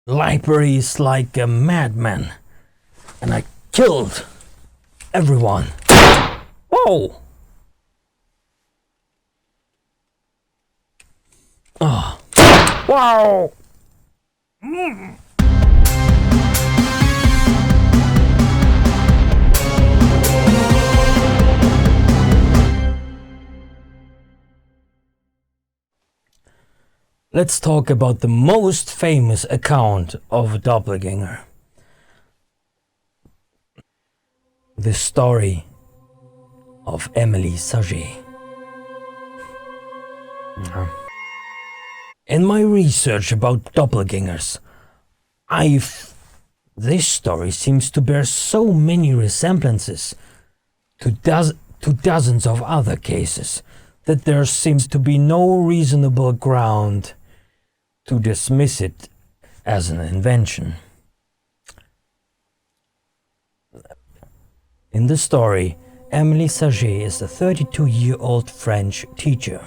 library is like a madman, and I killed everyone. Whoa! Oh. Wow! Let's talk about the most famous account of a doppelganger. The story of Emélie Sagée. In my research about doppelgangers, this story seems to bear so many resemblances to dozens of other cases that there seems to be no reasonable ground to dismiss it as an invention. In the story, Emélie Sagée is a 32-year-old French teacher.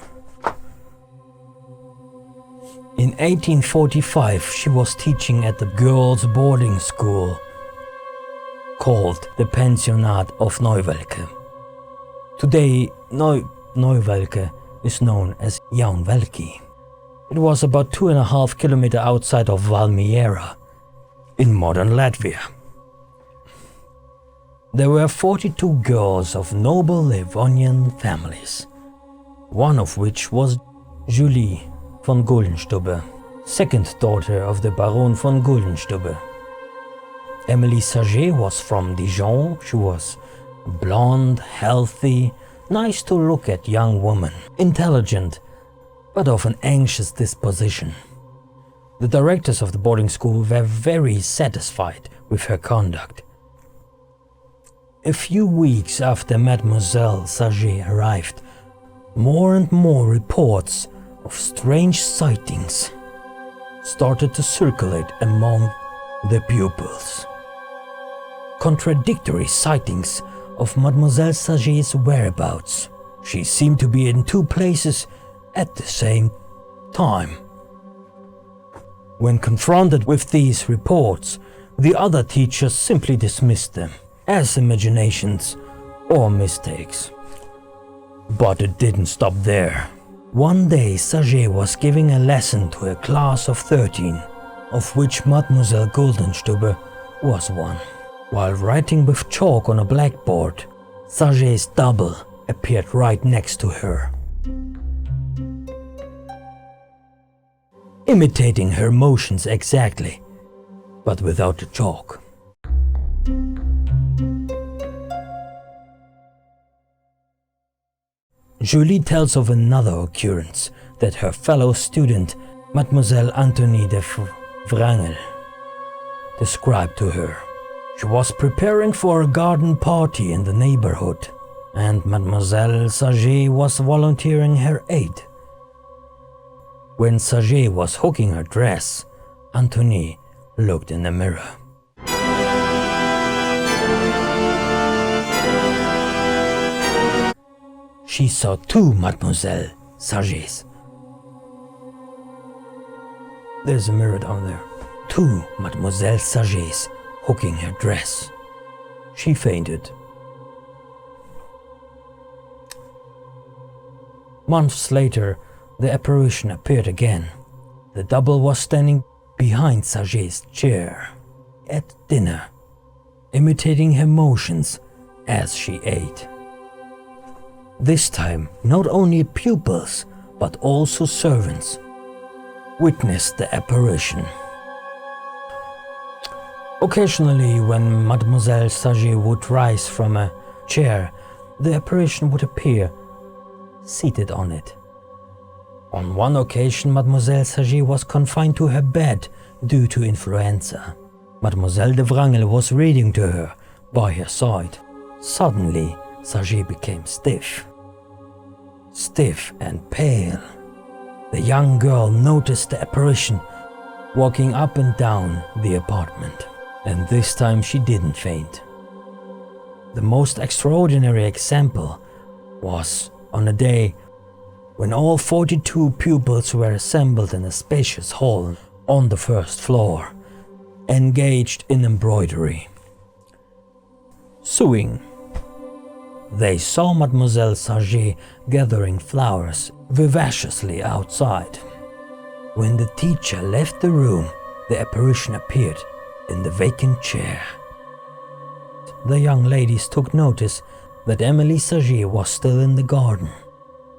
In 1845, she was teaching at the girls' boarding school called the Pensionnat of NEUWELKE. Today, NEUWELKE is known as NEUWELKE. It was about 2.5 kilometers outside of Valmiera, in modern Latvia. There were 42 girls of noble Livonian families, one of which was Julie von Guldenstubbe, second daughter of the Baron von Guldenstubbe. Emélie Sagée was from Dijon. She was blonde, healthy, nice to look at young woman, intelligent, but of an anxious disposition. The directors of the boarding school were very satisfied with her conduct. A few weeks after Mademoiselle Sagée arrived, more and more reports of strange sightings started to circulate among the pupils. Contradictory sightings of Mademoiselle Sagée's whereabouts. She seemed to be in two places at the same time. When confronted with these reports, the other teachers simply dismissed them as imaginations or mistakes. But it didn't stop there. One day Sagée was giving a lesson to a class of 13, of which Mademoiselle Guldenstubbe was one. While writing with chalk on a blackboard, Sagée's double appeared right next to her, imitating her motions exactly, but without the chalk. Julie tells of another occurrence that her fellow student, Mademoiselle Antonie de Vrangel, described to her. She was preparing for a garden party in the neighborhood, and Mademoiselle Sagée was volunteering her aid. When Sagée was hooking her dress, Antonie looked in the mirror. She saw two Mademoiselle Sagées. There's a mirror down there. Two Mademoiselle Sagées hooking her dress. She fainted. Months later, the apparition appeared again. The double was standing behind Sagée's chair at dinner, imitating her motions as she ate. This time, not only pupils, but also servants witnessed the apparition. Occasionally, when Mademoiselle Sagée would rise from a chair, the apparition would appear seated on it. On one occasion, Mademoiselle Sagée was confined to her bed due to influenza. Mademoiselle de Vrangel was reading to her by her side. Suddenly, Sagée became stiff and pale. The young girl noticed the apparition walking up and down the apartment, and this time she didn't faint. The most extraordinary example was on a day when all 42 pupils were assembled in a spacious hall on the first floor. engaged in embroidery. Sewing. They saw Mademoiselle Sagée gathering flowers vivaciously outside. When the teacher left the room, the apparition appeared in the vacant chair. The young ladies took notice that Emélie Sagée was still in the garden,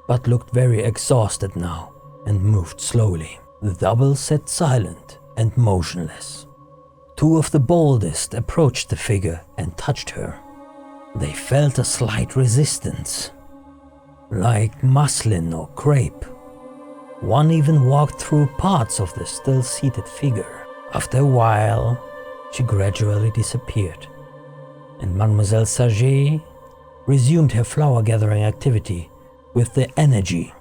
but looked very exhausted now and moved slowly. The double sat silent and motionless. Two of the boldest approached the figure and touched her. They felt a slight resistance, like muslin or crepe. One even walked through parts of the still seated figure. After a while, she gradually disappeared, and Mademoiselle Sagée resumed her flower gathering activity with the energy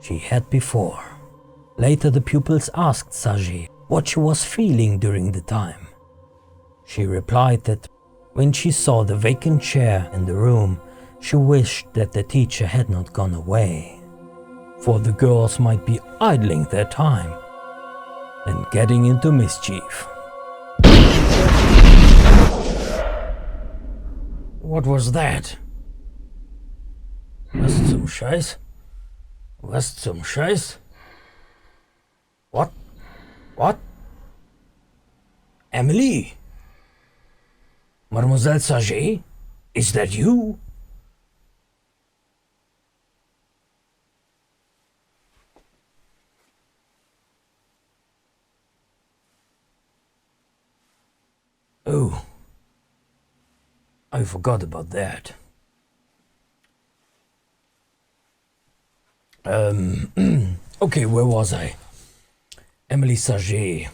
she had before. Later the pupils asked Sagée what she was feeling during the time. She replied that when she saw the vacant chair in the room, she wished that the teacher had not gone away, for the girls might be idling their time and getting into mischief. What was that? Was zum Scheiß? Was zum Scheiß? What? What? Emélie? Mademoiselle Sagée? Is that you? Oh, I forgot about that. Okay, where was I? Emélie Sagée.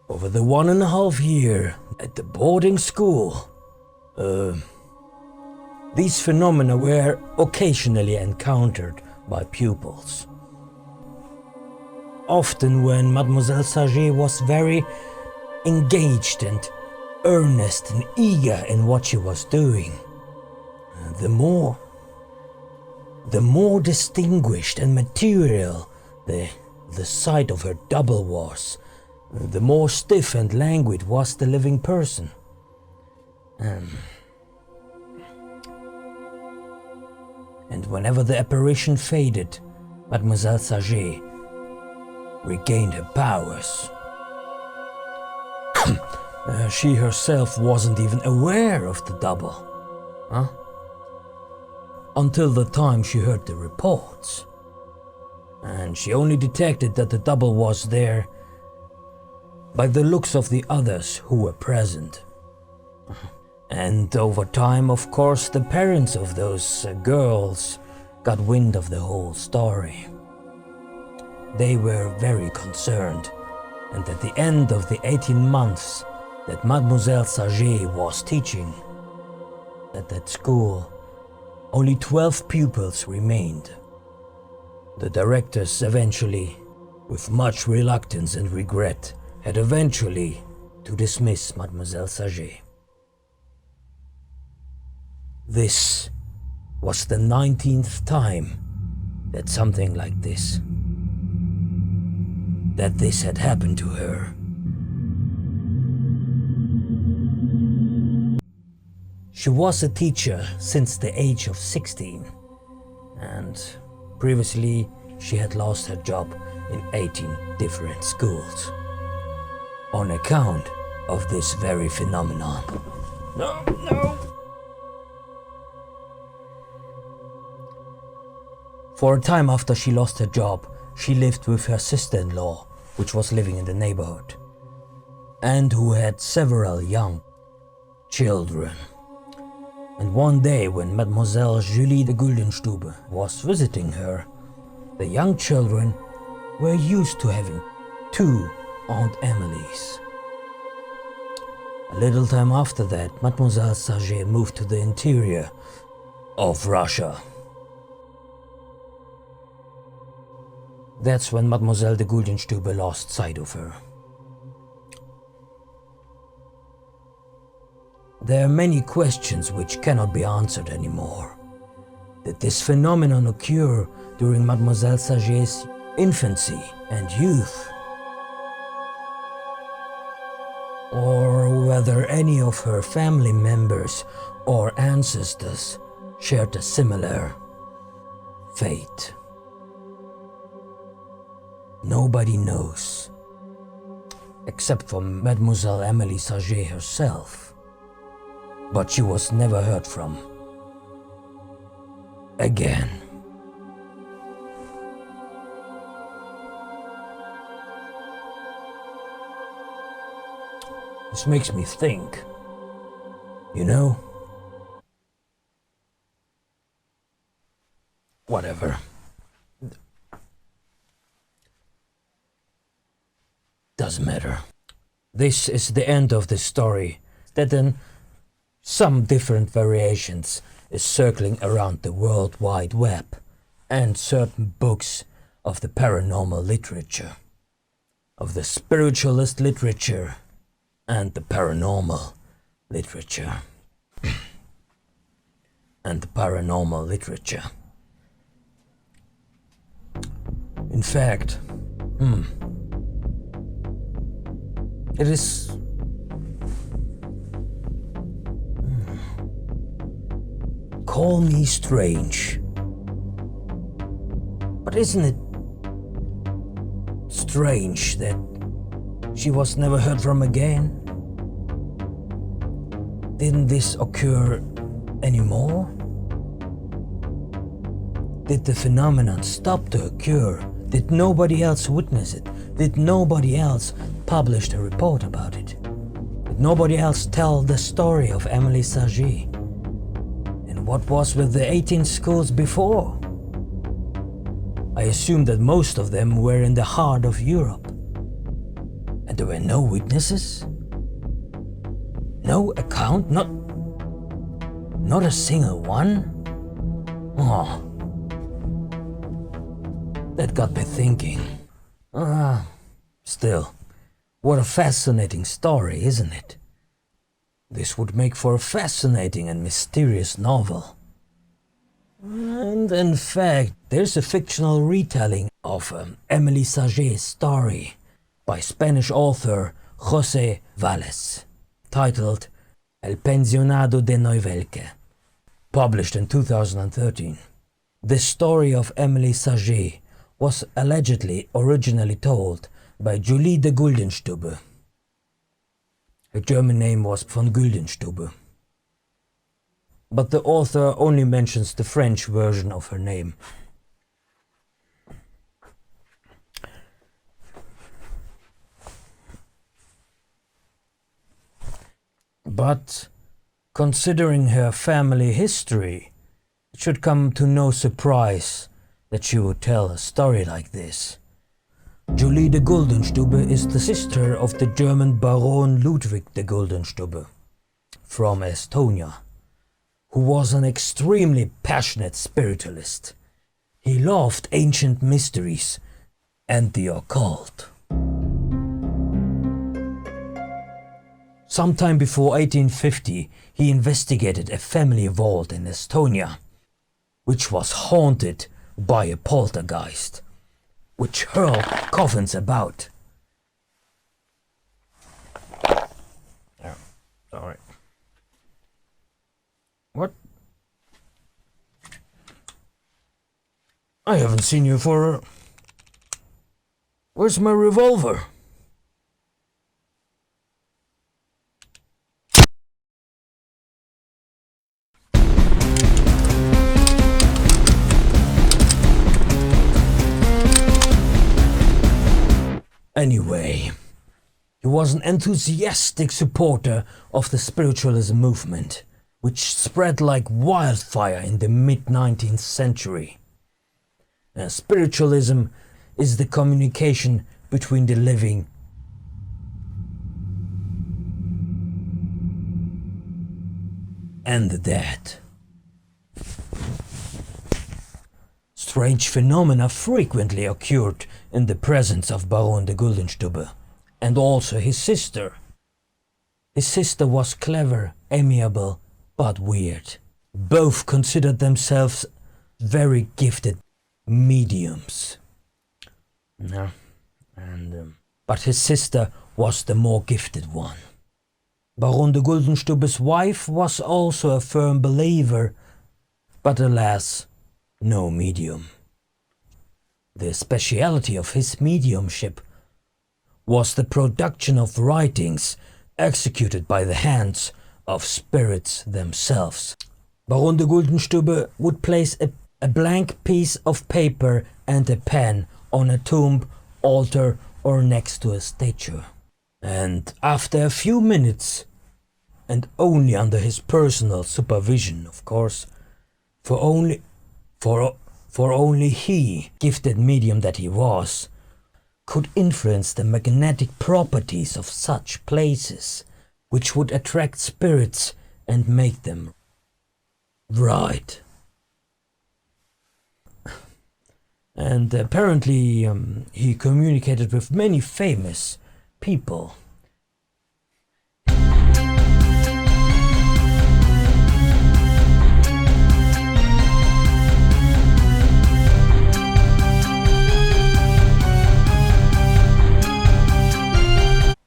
Over the 1.5 years at the boarding school, these phenomena were occasionally encountered by pupils. Often when Mademoiselle Sagée was very engaged and earnest and eager in what she was doing, the more distinguished and material the sight of her double was, the more stiff and languid was the living person. And whenever the apparition faded, Mademoiselle Sagée regained her powers. She herself wasn't even aware of the double, until the time she heard the reports. And she only detected that the double was there by the looks of the others who were present. And over time, of course, the parents of those girls got wind of the whole story. They were very concerned, and at the end of the 18 months that Mademoiselle Sagée was teaching at that school, only 12 pupils remained. The directors eventually, with much reluctance and regret, had eventually to dismiss Mademoiselle Sagée. This was the 19th time that something like this had happened to her. She was a teacher since the age of 16, and previously she had lost her job in 18 different schools on account of this very phenomenon. No. For a time after she lost her job, she lived with her sister-in-law, which was living in the neighborhood, and who had several young children. And one day when Mademoiselle Julie de Guldenstubbe was visiting her, the young children were used to having 2 Aunt Emilies. A little time after that, Mademoiselle Sagée moved to the interior of Russia. That's when Mademoiselle de Guldenstubbe lost sight of her. There are many questions which cannot be answered anymore. Did this phenomenon occur during Mademoiselle Sagée's infancy and youth? whether any of her family members or ancestors shared a similar fate. Nobody knows, except for Mademoiselle Emélie Sagée herself, but she was never heard from again. This makes me think, you know? Whatever. Doesn't matter. This is the end of the story that in some different variations is circling around the World Wide Web and certain books of the paranormal literature, of the spiritualist literature and the paranormal literature. And the paranormal literature. In fact, it is call me strange, but isn't it strange that she was never heard from again? Didn't this occur anymore? Did the phenomenon stop to occur? Did nobody else witness it? Did nobody else publish a report about it? Did nobody else tell the story of Emélie Sagée? And what was with the 18 schools before? I assume that most of them were in the heart of Europe. And there were no witnesses? No account? Not a single one? Oh. That got me thinking. Still, what a fascinating story, isn't it? This would make for a fascinating and mysterious novel. And in fact, there's a fictional retelling of Emélie Sagée's story by Spanish author José Valles, titled El Pensionado de NEUWELKE, published in 2013. The story of Emélie Sagée was allegedly originally told by Julie de Guldenstubbe. Her German name was von Guldenstubbe, but the author only mentions the French version of her name. But considering her family history, it should come to no surprise that she would tell a story like this. Julie de Guldenstubbe is the sister of the German Baron Ludwig de Guldenstubbe from Estonia, who was an extremely passionate spiritualist. He loved ancient mysteries and the occult. Sometime before 1850, he investigated a family vault in Estonia, which was haunted by a poltergeist, which hurled coffins about. Oh, sorry. What? I haven't seen you for... Where's my revolver? Anyway, he was an enthusiastic supporter of the spiritualism movement, which spread like wildfire in the mid-19th century. Spiritualism is the communication between the living and the dead. Strange phenomena frequently occurred in the presence of Baron de Guldenstubbe, and also his sister. His sister was clever, amiable, but weird. Both considered themselves very gifted mediums. But his sister was the more gifted one. Baron de Guldenstubbe's wife was also a firm believer, but alas, no medium. The speciality of his mediumship was the production of writings executed by the hands of spirits themselves. Baron de Guldenstubbe would place a blank piece of paper and a pen on a tomb, altar, or next to a statue. And after a few minutes, and only under his personal supervision, of course, for only he, gifted medium that he was, could influence the magnetic properties of such places, which would attract spirits and make them right. And apparently he communicated with many famous people.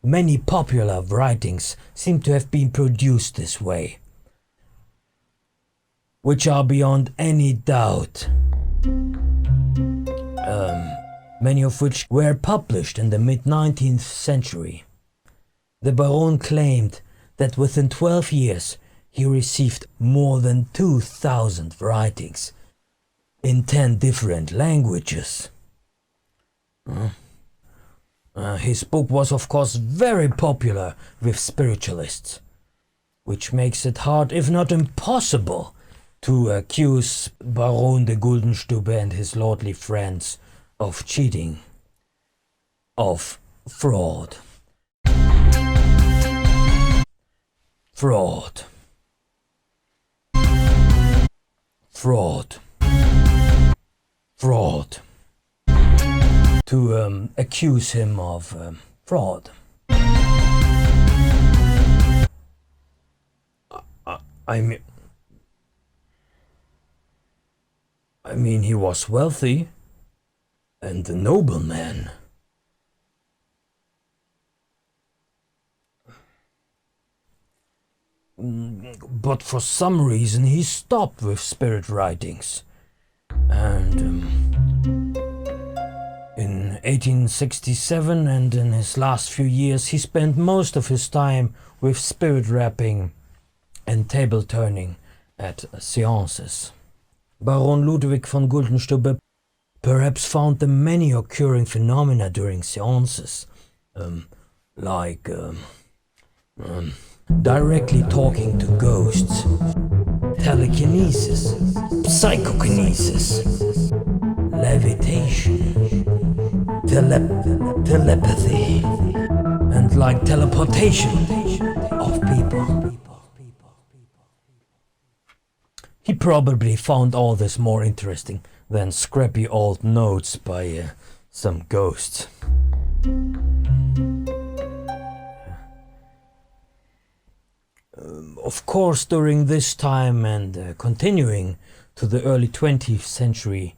Many popular writings seem to have been produced this way, which are beyond any doubt. Many of which were published in the mid-19th century. The Baron claimed that within 12 years he received more than 2,000 writings in 10 different languages. His book was of course very popular with spiritualists, which makes it hard, if not impossible, to accuse Baron de Guldenstubbe and his lordly friends of cheating, of fraud. Fraud. Fraud. Fraud. To accuse him of fraud. I mean, he was wealthy and a nobleman. But for some reason he stopped with spirit writings, and in 1867 and in his last few years he spent most of his time with spirit rapping and table turning at seances. Baron Ludwig von Guldenstubbe perhaps found the many occurring phenomena during seances, like directly talking to ghosts, telekinesis, psychokinesis, levitation, telepathy, and like teleportation of people. He probably found all this more interesting than scrappy old notes by some ghosts. Of course, during this time and continuing to the early 20th century,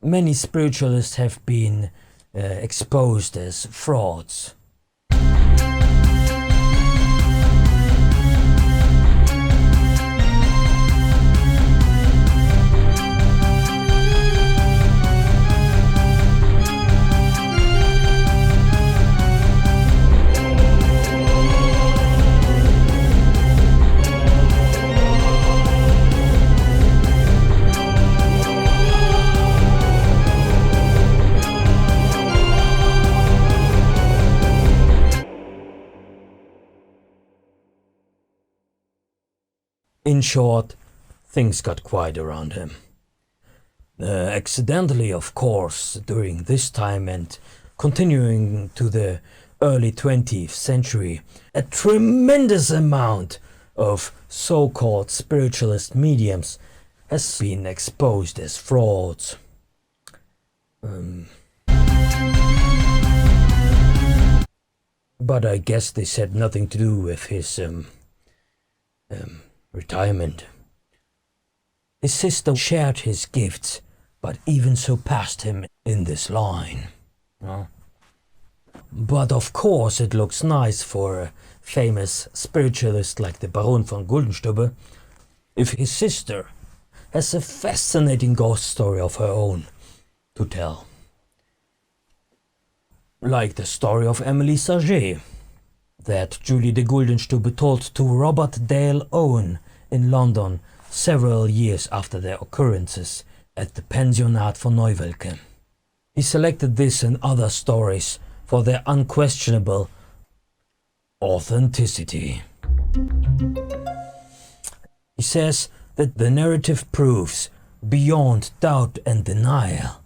many spiritualists have been exposed as frauds. In short, things got quiet around him. Accidentally, of course, during this time and continuing to the early 20th century, a tremendous amount of so-called spiritualist mediums has been exposed as frauds. But I guess this had nothing to do with his retirement. His sister shared his gifts, but even surpassed him in this line. But of course it looks nice for a famous spiritualist like the Baron von Guldenstubbe if his sister has a fascinating ghost story of her own to tell. Like the story of Emélie Sagée, that Julie de Guldenstubbe told to Robert Dale Owen in London several years after their occurrences at the Pensionnat for NEUWELKE. He selected this and other stories for their unquestionable authenticity. He says that the narrative proves, beyond doubt and denial,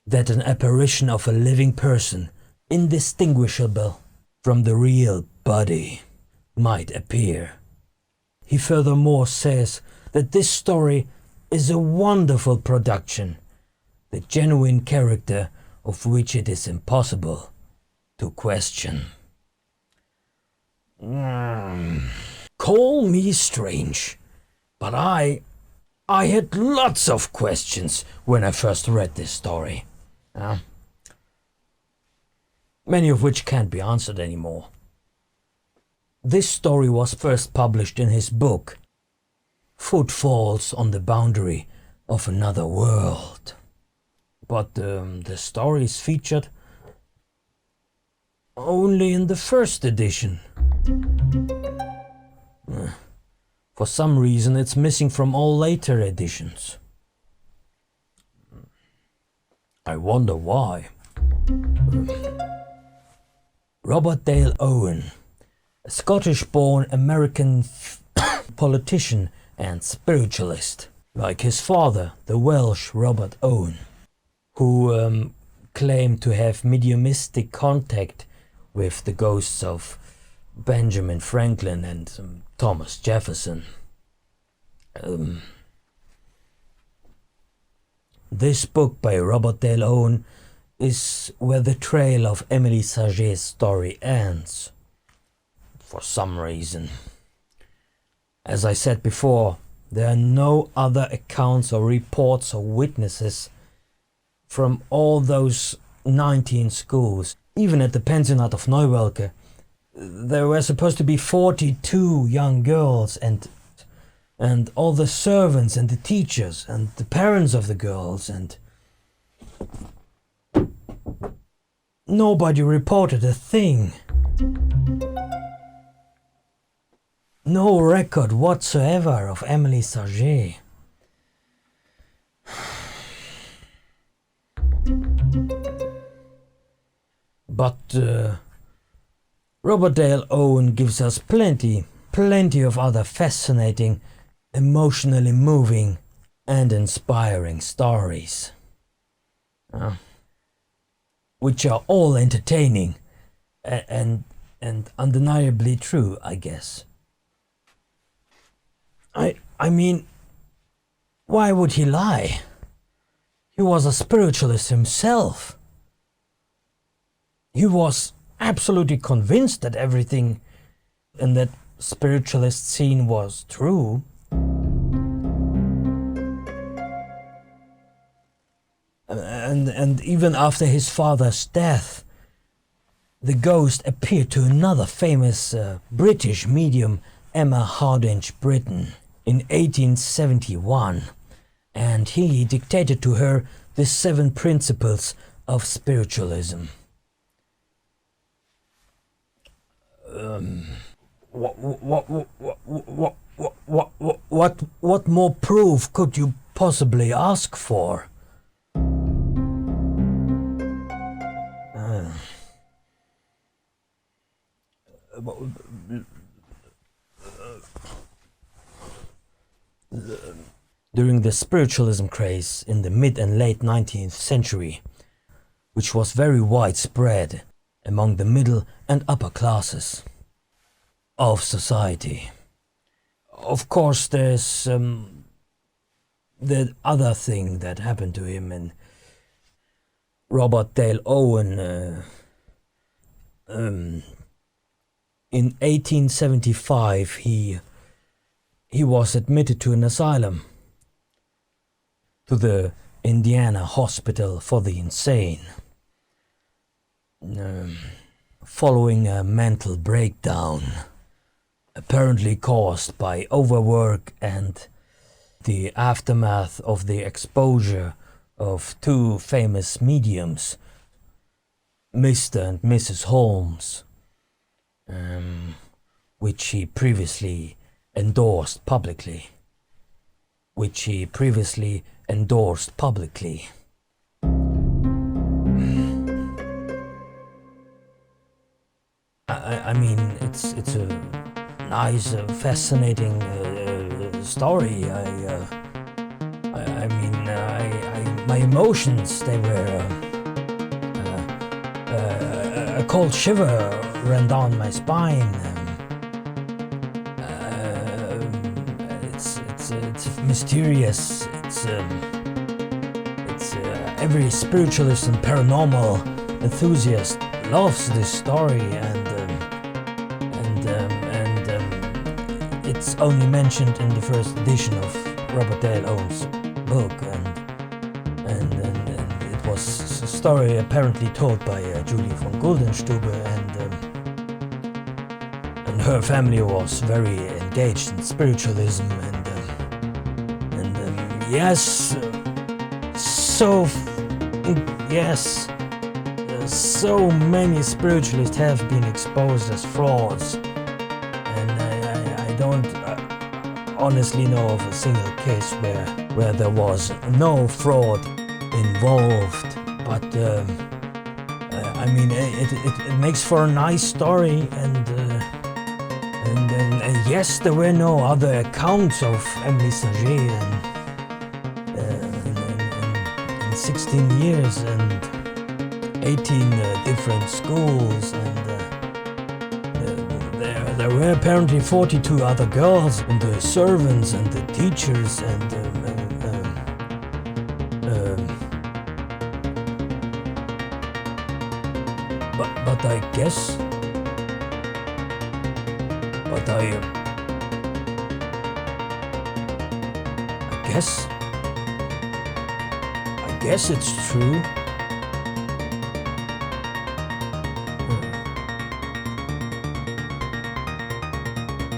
that an apparition of a living person, indistinguishable from the real body, might appear. He furthermore says that this story is a wonderful production, the genuine character of which it is impossible to question. Call me strange, but I had lots of questions when I first read this story. Many of which can't be answered anymore. This story was first published in his book, Footfalls on the Boundary of Another World. But the story is featured only in the first edition. For some reason it's missing from all later editions. I wonder why. Robert Dale Owen, a Scottish-born American politician and spiritualist, like his father, the Welsh Robert Owen, who claimed to have mediumistic contact with the ghosts of Benjamin Franklin and Thomas Jefferson. This book by Robert Dale Owen is where the trail of Emélie Sagée's story ends, for some reason. As I said before, there are no other accounts or reports or witnesses from all those 19 schools. Even at the Pensionnat of NEUWELKE, there were supposed to be 42 young girls, and all the servants and the teachers and the parents of the girls, and nobody reported a thing. No record whatsoever of Emélie Sagée. But Robert Dale Owen gives us plenty of other fascinating, emotionally moving and inspiring stories. Which are all entertaining and undeniably true, I guess. I mean, why would he lie? He was a spiritualist himself. He was absolutely convinced that everything in that spiritualist scene was true. And even after his father's death, the ghost appeared to another famous British medium, Emma Hardinge Britten, in 1871, and he dictated to her the 7 principles of spiritualism. What more proof could you possibly ask for? During the spiritualism craze in the mid and late 19th century, which was very widespread among the middle and upper classes of society. Of course, there's the other thing that happened to him, and Robert Dale Owen in 1875 he was admitted to an asylum, to the Indiana Hospital for the Insane. following a mental breakdown, apparently caused by overwork and the aftermath of the exposure of two famous mediums, Mr. and Mrs. Holmes, which he previously endorsed publicly. I mean, it's a nice, fascinating story. My emotions, they were a cold shiver ran down my spine. It's mysterious. It's every spiritualist and paranormal enthusiast loves this story, and it's only mentioned in the first edition of Robert Dale Owen's book, and it was a story apparently told by Julie von Guldenstubbe, and her family was very engaged in spiritualism, yes, so many spiritualists have been exposed as frauds, and I don't honestly know of a single case where there was no fraud involved, but I mean, it makes for a nice story, and yes, there were no other accounts of Emélie Sagée in 16 years and 18 different schools, and there were apparently 42 other girls, and the servants and the teachers, and but I guess it's true.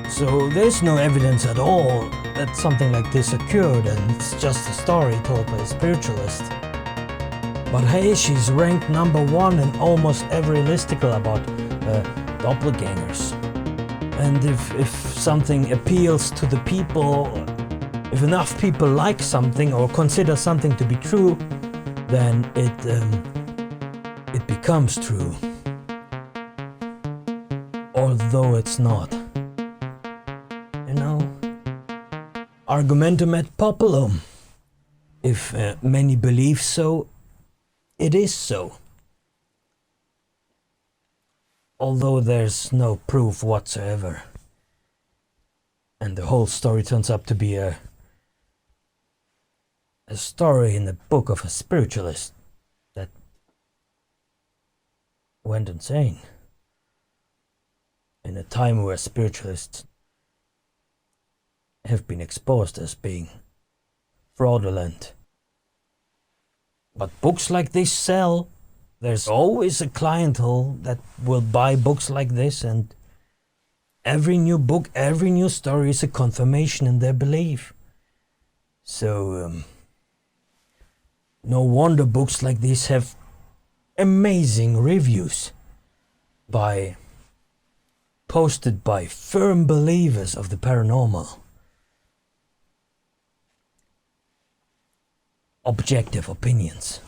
So there's no evidence at all that something like this occurred, and it's just a story told by a spiritualist. But hey, she's ranked #1 in almost every listicle about doppelgangers. And if something appeals to the people, if enough people like something or consider something to be true, then it becomes true, although it's not. You know, argumentum et populum. If many believe so, it is so. Although there's no proof whatsoever, and the whole story turns out to be a story in the book of a spiritualist that went insane in a time where spiritualists have been exposed as being fraudulent. But books like this sell. There's always a clientele that will buy books like this, and every new book, every new story is a confirmation in their belief. So no wonder books like this have amazing reviews posted by firm believers of the paranormal. Objective opinions.